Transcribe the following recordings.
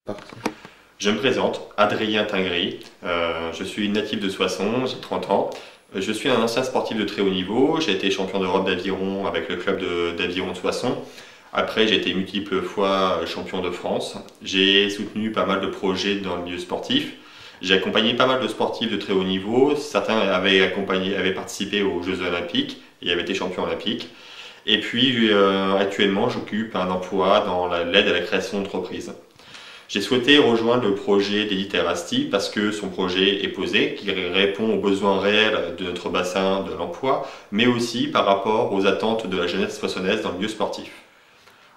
Parti. Je me présente, Adrien Tingry, je suis natif de Soissons, j'ai 30 ans. Je suis un ancien sportif de très haut niveau, j'ai été champion d'Europe d'aviron avec le club d'aviron de Soissons. Après, j'ai été multiples fois champion de France. J'ai soutenu pas mal de projets dans le milieu sportif. J'ai accompagné pas mal de sportifs de très haut niveau. Certains avaient participé aux Jeux Olympiques et avaient été champions olympiques. Et puis, actuellement, j'occupe un emploi dans l'aide à la création d'entreprises. J'ai souhaité rejoindre le projet d'Edith Erasti parce que son projet est posé, qu'il répond aux besoins réels de notre bassin de l'emploi, mais aussi par rapport aux attentes de la jeunesse soissonnaise dans le milieu sportif.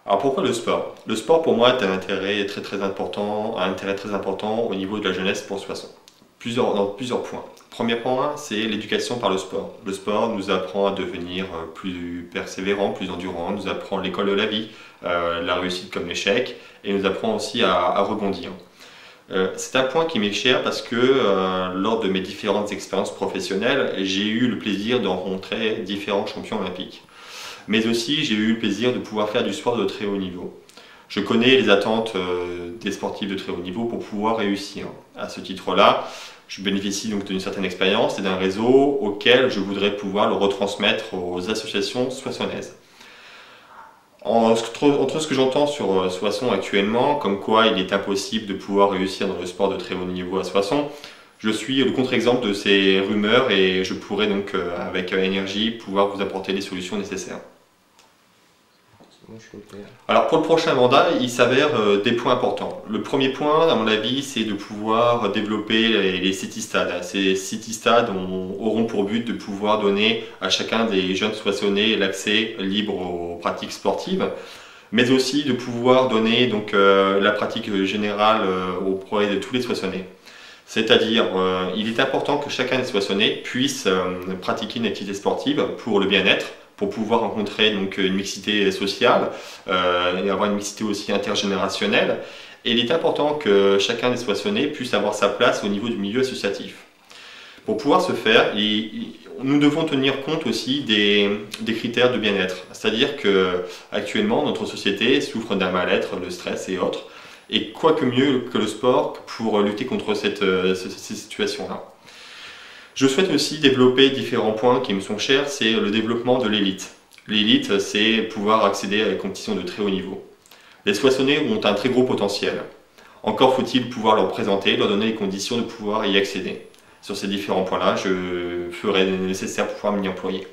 Alors pourquoi le sport? Le sport pour moi est un intérêt très important au niveau de la jeunesse pour Soissons. Dans plusieurs points. Premier point, c'est l'éducation par le sport. Le sport nous apprend à devenir plus persévérant, plus endurant, nous apprend l'école de la vie, la réussite comme l'échec, et nous apprend aussi à rebondir. C'est un point qui m'est cher parce que lors de mes différentes expériences professionnelles, j'ai eu le plaisir de rencontrer différents champions olympiques. Mais aussi, j'ai eu le plaisir de pouvoir faire du sport de très haut niveau. Je connais les attentes des sportifs de très haut niveau pour pouvoir réussir. À ce titre-là, je bénéficie donc d'une certaine expérience et d'un réseau auquel je voudrais pouvoir le retransmettre aux associations soissonnaises. Entre ce que j'entends sur Soissons actuellement, comme quoi il est impossible de pouvoir réussir dans le sport de très haut niveau à Soissons, je suis le contre-exemple de ces rumeurs et je pourrais donc, avec énergie, pouvoir vous apporter les solutions nécessaires. Alors pour le prochain mandat, il s'avère des points importants. Le premier point, à mon avis, c'est de pouvoir développer les city-stades. Ces city-stades auront pour but de pouvoir donner à chacun des jeunes Soissonnais l'accès libre aux pratiques sportives, mais aussi de pouvoir donner donc, la pratique générale auprès de tous les Soissonnais. C'est-à-dire, il est important que chacun des Soissonnais puisse pratiquer une activité sportive pour le bien-être, pour pouvoir rencontrer donc, une mixité sociale et avoir une mixité aussi intergénérationnelle. Et il est important que chacun des Soissonnais puisse avoir sa place au niveau du milieu associatif. Pour pouvoir ce faire, nous devons tenir compte aussi des critères de bien-être. C'est-à-dire qu'actuellement, notre société souffre d'un mal-être, de stress et autres. Et quoi que mieux que le sport pour lutter contre cette situation-là. Je souhaite aussi développer différents points qui me sont chers, c'est le développement de l'élite. L'élite, c'est pouvoir accéder à des compétitions de très haut niveau. Les Soissonnais ont un très gros potentiel. Encore faut-il pouvoir leur présenter, leur donner les conditions de pouvoir y accéder. Sur ces différents points-là, je ferai le nécessaire pour pouvoir m'y employer.